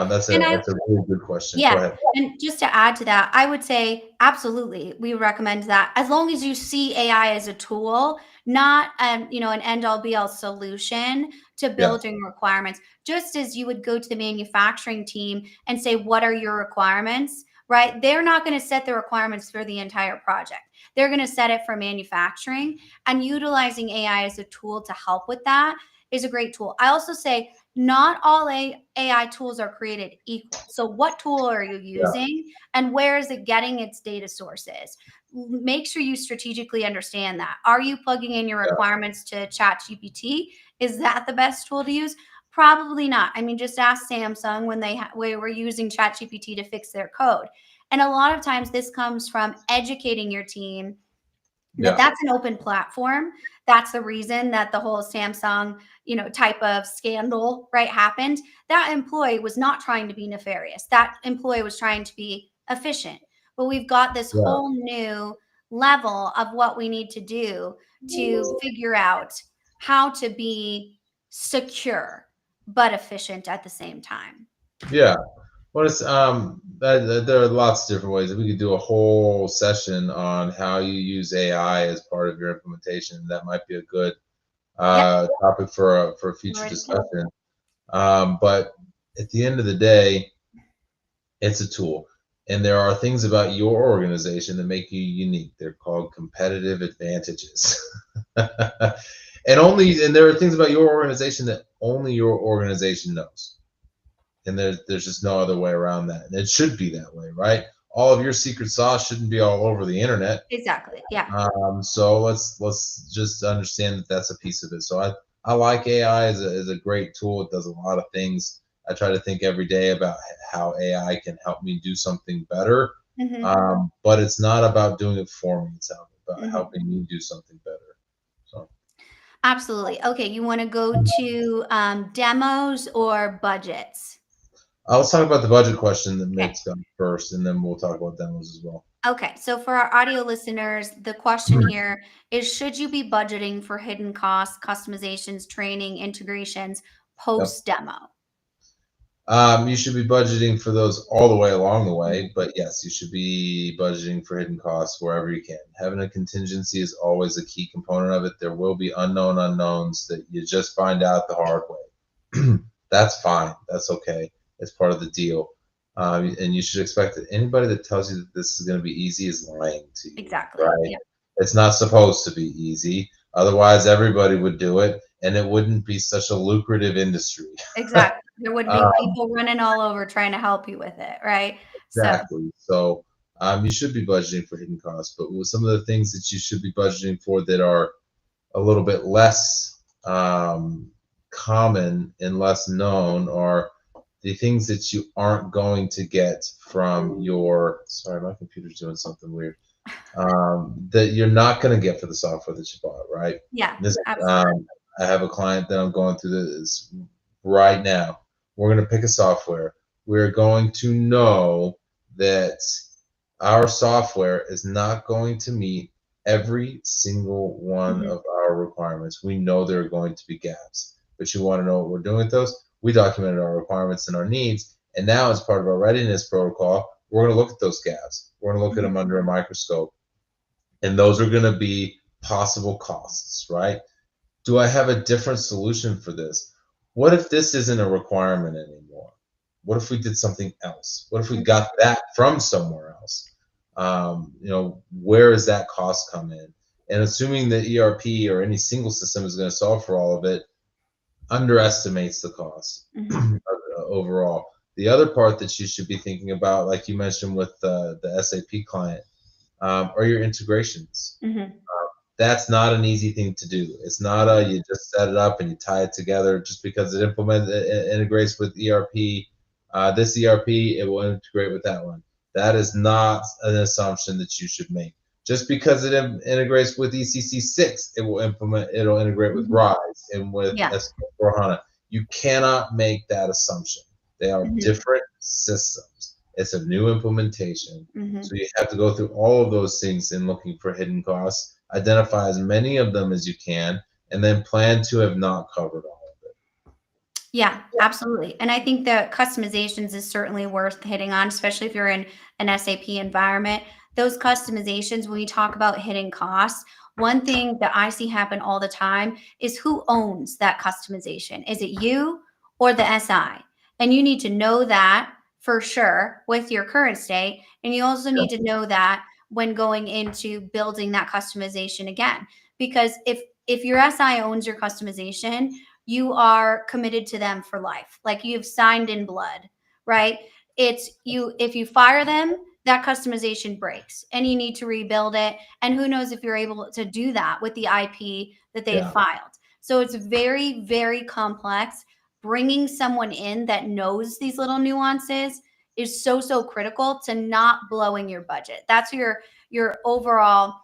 that's And a I that's a really good question. Go Yeah, ahead. and just to add to that, I would say absolutely, we recommend that as long as you see AI as a tool, not an end all be all solution to Yeah, building requirements. Just as you would go to the manufacturing team and say, "What are your requirements?" Right? They're not going to set the requirements for the entire project. They're going to set it for manufacturing, and utilizing AI as a tool to help with that is a great tool. I also say not all AI tools are created equal. So, what tool are you yeah, using and where is it getting its data sources? Make sure you strategically understand that. Are you plugging in your yeah, requirements to ChatGPT? Is that the best tool to use? Probably not. I mean, just ask Samsung when they were using ChatGPT to fix their code. And a lot of times this comes from educating your team that yeah, that's an open platform. That's the reason that the whole Samsung, type of scandal, right, happened. That employee was not trying to be nefarious. That employee was trying to be efficient. But we've got this yeah, whole new level of what we need to do to figure out how to be secure but efficient at the same time. yeah. Well, there are lots of different ways. We could do a whole session on how you use AI as part of your implementation. That might be a good Yep, topic for a future already can. discussion. But at the end of the day, it's a tool. And there are things about your organization that make you unique. They're called competitive advantages. And there are things about your organization that only your organization knows. And there's just no other way around that. And it should be that way, right? All of your secret sauce shouldn't be all over the internet. Exactly. Yeah. So let's just understand that that's a piece of it. So I like AI as a great tool. It does a lot of things. I try to think every day about how AI can help me do something better. Hmm. But it's not about doing it for me. It's about Hmm. helping me do something better. So Absolutely. Okay, you want to go to demos or budgets? let's talk about the budget question that Okay. Mick's got first, and then we'll talk about demos as well. Okay. So for our audio listeners, the question here is should you be budgeting for hidden costs, customizations, training, integrations Yep. post demo? You should be budgeting for those all the way along the way, but yes, you should be budgeting for hidden costs wherever you can. Having a contingency is always a key component of it. There will be unknown unknowns that you just find out the hard way. That's fine. That's okay. It's part of the deal. And you should expect that anybody that tells you that this is going to be easy is lying to you, Exactly. right? Yeah. It's not supposed to be easy. Otherwise, everybody would do it, and it wouldn't be such a lucrative industry. Exactly. There would be Um, people running all over trying to help you with it, right? So, Exactly. So you should be budgeting for hidden costs, but with some of the things that you should be budgeting for that are a little bit less common and less known are the things that you aren't going to get from your. Sorry, my computer's doing something weird. That you're not going to get for the software that you bought, right? yeah, This, absolutely. um, I have a client that I'm going through this right now. We're going to pick a software. We're going to know that our software is not going to meet every single one Mhm. of our requirements. We know there are going to be gaps, but you want to know what we're doing with those? We documented our requirements and our needs, and now as part of our readiness protocol, we're going to look at those gaps. We're going to look at Mhm. them under a microscope, and those are going to be possible costs, right? Do I have a different solution for this? What if this isn't a requirement anymore? What if we did something else? What if we got that from somewhere else? Where does that cost come in? And assuming that ERP or any single system is going to solve for all of it, underestimates the cost Mhm. overall. The other part that you should be thinking about, like you mentioned with the SAP client, are your integrations. Mhm. That's not an easy thing to do. It's not a you just set it up and you tie it together just because it integrates with ERP. This ERP, it will integrate with that one. That is not an assumption that you should make. Just because it integrates with ECC6, it'll integrate with Mhm. RISE and with Yeah. S4 HANA. You cannot make that assumption. They are Mhm. different systems. It's a new implementation. So Mhm. you have to go through all of those things in looking for hidden costs, identify as many of them as you can, and then plan to have not covered all of it. Yeah, absolutely. And I think that customizations is certainly worth hitting on, especially if you're in an SAP environment. Those customizations, when we talk about hidden costs, one thing that I see happen all the time is who owns that customization? Is it you or the SI? And you need to know that for sure with your current state. And you also Yeah, need to know that when going into building that customization again. Because if your SI owns your customization, you are committed to them for life. Like you've signed in blood, right? It's you, if you fire them, that customization breaks and you need to rebuild it. And who knows if you're able to do that with the IP that they have yeah, filed. So it's very, very complex. Bringing someone in that knows these little nuances is so, so critical to not blowing your budget. That's your overall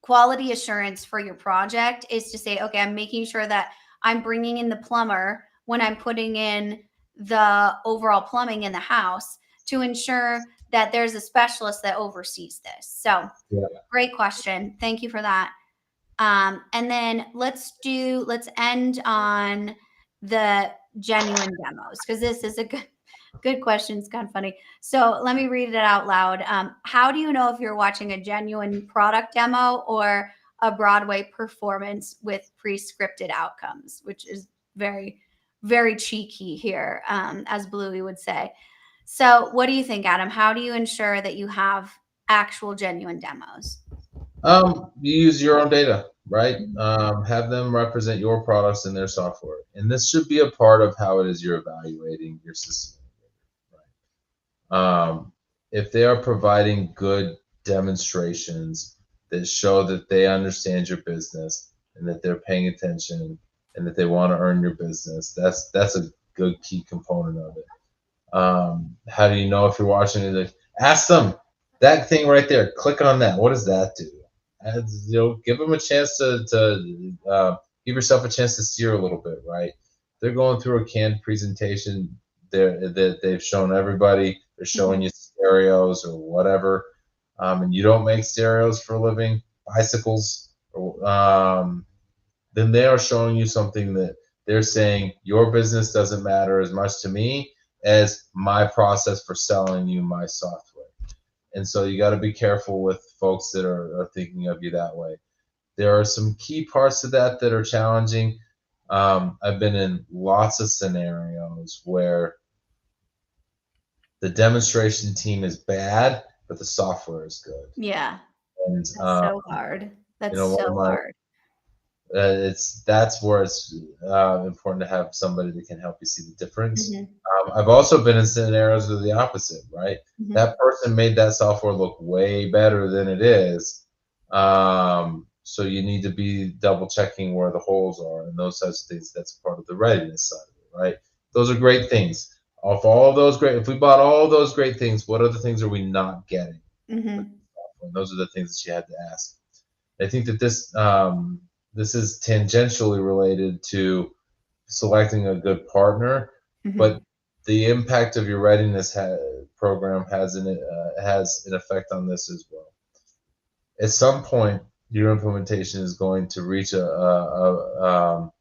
quality assurance for your project is to say, okay, I'm making sure that I'm bringing in the plumber when I'm putting in the overall plumbing in the house to ensure that there's a specialist that oversees this. So, yeah. great question. Thank you for that. And then let's end on the genuine demos because this is a good question. It's kind of funny. So let me read it out loud. How do you know if you're watching a genuine product demo or a Broadway performance with pre-scripted outcomes, which is very, very cheeky here, as Bluey would say. So what do you think, Adam? How do you ensure that you have actual genuine demos? You use your own data, right? Have them represent your products in their software, and this should be a part of how it is you're evaluating your system. Um, if they are providing good demonstrations that show that they understand your business and that they're paying attention and that they want to earn your business, that's a good key component of it. How do you know if you're watching it? Like, ask them that thing right there. Click on that. What does that do? And, give them a chance to give yourself a chance to steer a little bit, right? They're going through a canned presentation that they've shown everybody. They're showing Mhm. you stereos or whatever, and you don't make stereos for a living, bicycles, then they are showing you something that they're saying your business doesn't matter as much to me. as my process for selling you my software. And so you got to be careful with folks that are thinking of you that way. There are some key parts of that are challenging. I've been in lots of scenarios where the demonstration team is bad, but the software is good. Yeah. And That's so hard. you That's know, one of so my hard. that's where it's important to have somebody that can help you see the difference. Mhm. I've also been in scenarios of the opposite, right? Mhm. That person made that software look way better than it is. So you need to be double checking where the holes are and those types of things. That's part of the readiness side of it, right? Those are great things. Of all those great, if we bought all those great things, what other things are we not getting? Mhm. And those are the things that you had to ask. I think that this is tangentially related to selecting a good partner, but Mhm. the impact of your readiness program has an effect on this as well. At some point, your implementation is going to reach a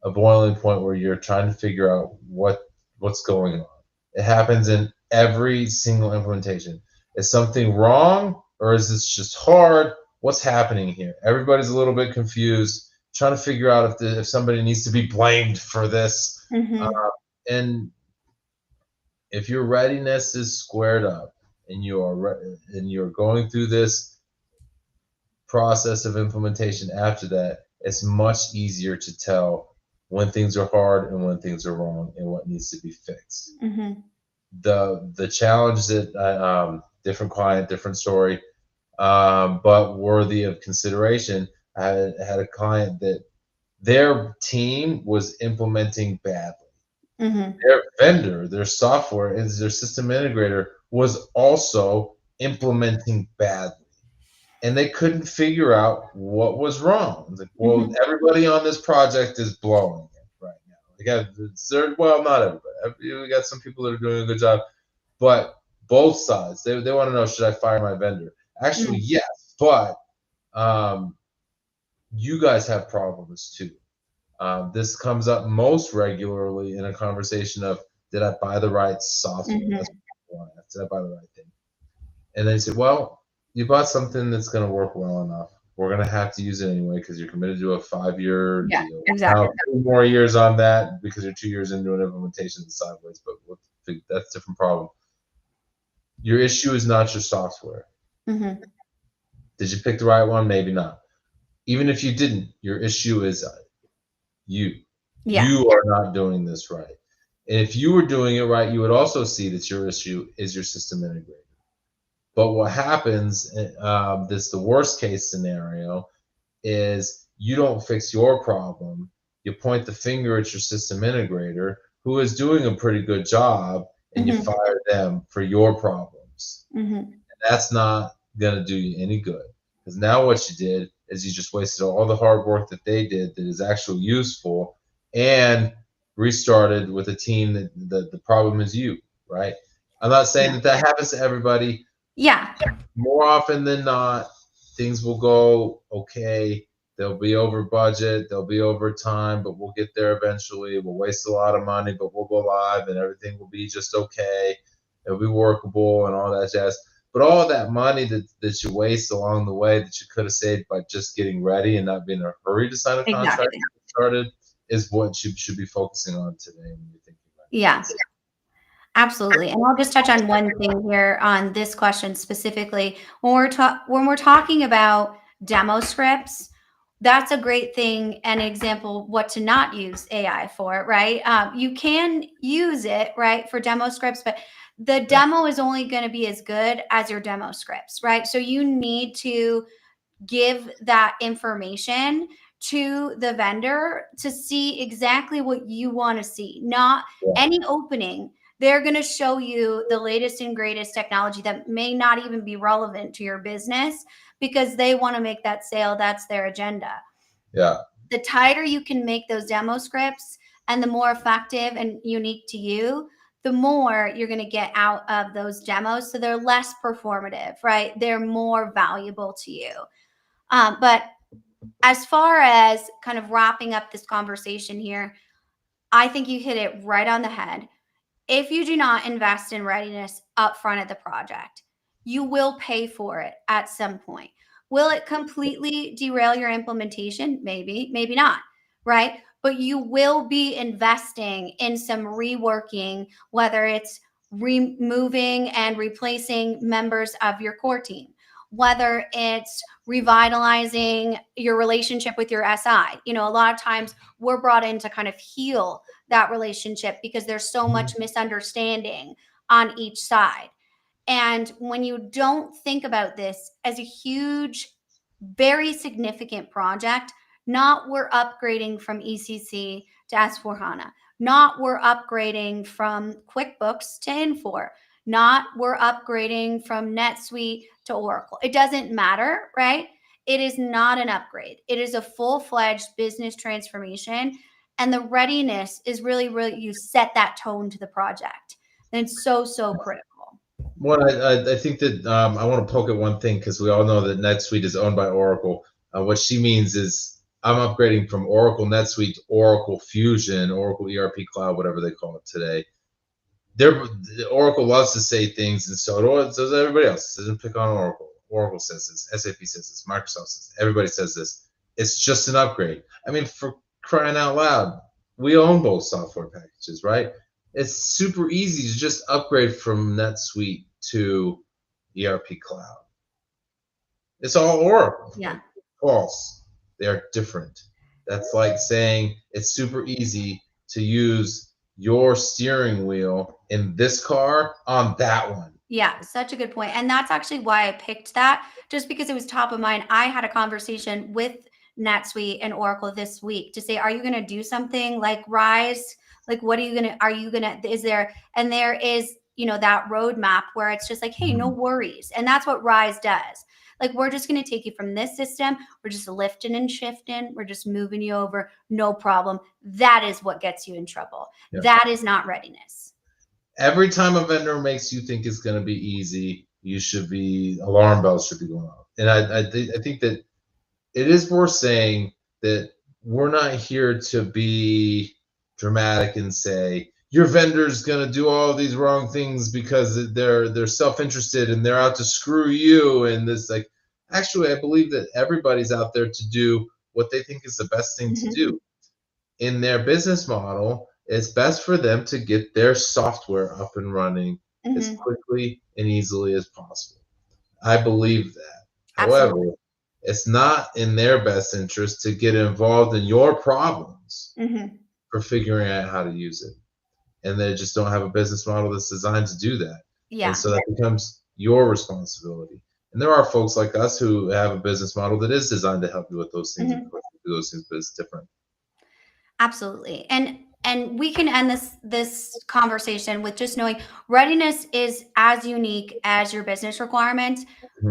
boiling point where you're trying to figure out what's going on. It happens in every single implementation. Is something wrong or is this just hard? What's happening here? Everybody's a little bit confused, trying to figure out if somebody needs to be blamed for this. Mhm. And if your readiness is squared up and you're going through this process of implementation after that, it's much easier to tell when things are hard and when things are wrong and what needs to be fixed. Mhm. The challenge that different client, different story, but worthy of consideration. I had a client that their team was implementing badly. Mhm. Their vendor, their software, is their system integrator was also implementing badly and they couldn't figure out what was wrong. It's like, well, Mhm. everybody on this project is blowing it right now. We got well, not everybody. We got some people that are doing a good job, but both sides they want to know, should I fire my vendor? Actually, Mhm. yes, but um, you guys have problems too. This comes up most regularly in a conversation of, did I buy the right software? That's Mhm. what I want to ask. Did I buy the right thing? And they say, well, you bought something that's going to work well enough. We're going to have to use it anyway because you're committed to a 5-year Yeah, deal. Now, exactly. 2 more years on that because you're 2 years into an implementation sideways, but that's a different problem. Your issue is not your software. Mhm. Did you pick the right one? Maybe not. Even if you didn't, your issue is you. Yeah. You are not doing this right. And if you were doing it right, you would also see that your issue is your system integrator. But what happens, this the worst case scenario, is you don't fix your problem. You point the finger at your system integrator, who is doing a pretty good job, and you Mhm. fire them for your problems. Mhm. That's not going to do you any good. Because now what you did is you just wasted all the hard work that they did that is actually useful and restarted with a team that the problem is you, right? I'm not saying Yeah. that happens to everybody. Yeah. More often than not, things will go okay. They'll be over budget, they'll be over time, but we'll get there eventually. We'll waste a lot of money, but we'll go live and everything will be just okay. It'll be workable and all that jazz. But all of that money that you waste along the way that you could have saved by just getting ready and not being in a hurry to sign a contract Exactly. and get started is what you should be focusing on today when you're thinking about Yeah. it. Absolutely. And I'll just touch on one thing here on this question specifically. When we're talking about demo scripts, that's a great thing and example what to not use AI for, right? You can use it, right, for demo scripts, but the Yeah, demo is only going to be as good as your demo scripts, right? So you need to give that information to the vendor to see exactly what you want to see, not yeah, any opening. They're going to show you the latest and greatest technology that may not even be relevant to your business because they want to make that sale. That's their agenda. yeah, The tighter you can make those demo scripts and the more effective and unique to you, the more you're going to get out of those demos. So they're less performative, right? They're more valuable to you. But as far as kind of wrapping up this conversation here, I think you hit it right on the head. if you do not invest in readiness up front of the project, you will pay for it at some point. Will it completely derail your implementation? Maybe, maybe not, right? But you will be investing in some reworking, whether it's removing and replacing members of your core team, whether it's revitalizing your relationship with your SI. You know, a lot of times we're brought in to kind of heal that relationship because there's so much misunderstanding on each side. And when you don't think about this as a huge, very significant project, not we're upgrading from ECC to S4HANA, not we're upgrading from QuickBooks to Infor, not we're upgrading from NetSuite to Oracle. It doesn't matter, right? It is not an upgrade. It is a full-fledged business transformation. And the readiness is really, you set that tone to the project. And it's so, so critical. Well, I think that I want to poke at one thing because we all know that NetSuite is owned by Oracle. What she means is I'm upgrading from Oracle NetSuite to Oracle Fusion, Oracle ERP Cloud, whatever they call it today. Oracle loves to say things, and so does everybody else. It doesn't pick on Oracle. Oracle says this, SAP says this, Microsoft says this, everybody says this. It's just an upgrade. I mean, for crying out loud, we own both software packages, right? It's super easy to just upgrade from NetSuite to ERP Cloud. It's all Oracle. Yeah. False. They are different. That's like saying it's super easy to use your steering wheel in this car on that one. Yeah, such a good point. And that's actually why I picked that, just because it was top of mind. I had a conversation with NetSuite and Oracle this week to say, are you going to do something like Rise? Like, what are you going to, is there, and there is, you know, that roadmap where it's just like, hey, no worries. And that's what Rise does. Like, we're just going to take you from this system. We're just lifting and shifting. We're just moving you over. No problem. That is what gets you in trouble. Yeah. That is not readiness. Every time a vendor makes you think it's going to be easy, alarm bells should be going off. And I think that it is worth saying that we're not here to be dramatic and say your vendor's going to do all these wrong things because they're self-interested and they're out to screw you. And this, like, actually, I believe that everybody's out there to do what they think is the best thing to do. In their business model, it's best for them to get their software up and running as quickly and easily as possible. I believe that. However, it's not in their best interest to get involved in your problems for figuring out how to use it. And they just don't have a business model that's designed to do that. Yeah. And so that becomes your responsibility. And there are folks like us who have a business model that is designed to help you with those things and do those things, but it's different. Absolutely. And we can end this conversation with just knowing readiness is as unique as your business requirements.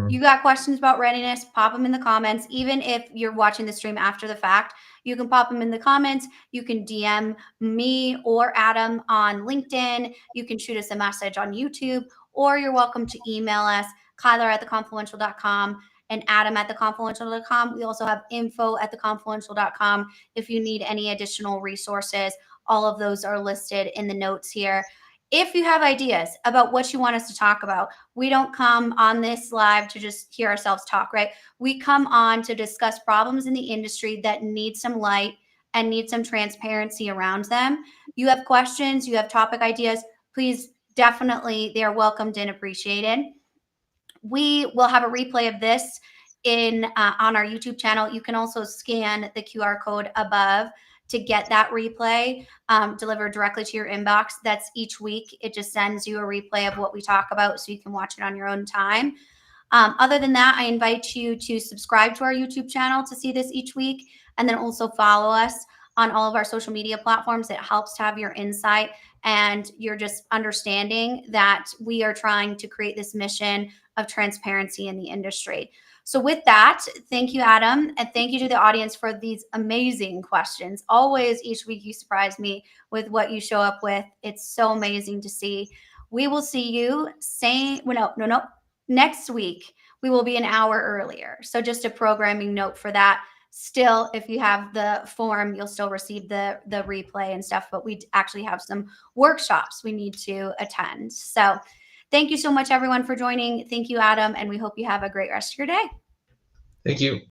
You got questions about readiness, pop them in the comments. Even if you're watching the stream after the fact, you can pop them in the comments. You can DM me or Adam on LinkedIn. You can shoot us a message on YouTube, or you're welcome to email us, Kyler@theconfluential.com and Adam@theconfluential.com. We also have info@theconfluential.com if you need any additional resources. All of those are listed in the notes here. If you have ideas about what you want us to talk about, we don't come on this live to just hear ourselves talk, right? We come on to discuss problems in the industry that need some light and need some transparency around them. You have questions, you have topic ideas, please definitely, they are welcomed and appreciated. We will have a replay of this on our YouTube channel. You can also scan the QR code above to get that replay delivered directly to your inbox. That's each week. It just sends you a replay of what we talk about so you can watch it on your own time. Other than that, I invite you to subscribe to our YouTube channel to see this each week, and then also follow us on all of our social media platforms. It helps to have your insight and you're just understanding that we are trying to create this mission of transparency in the industry. So with that, thank you, Adam, and thank you to the audience for these amazing questions. Always, each week, you surprise me with what you show up with. It's so amazing to see. We will see you next week. We will be an hour earlier. So just a programming note for that. Still, if you have the form, you'll still receive the replay and stuff, but we actually have some workshops we need to attend. So thank you so much, everyone, for joining. Thank you, Adam, and we hope you have a great rest of your day. Thank you.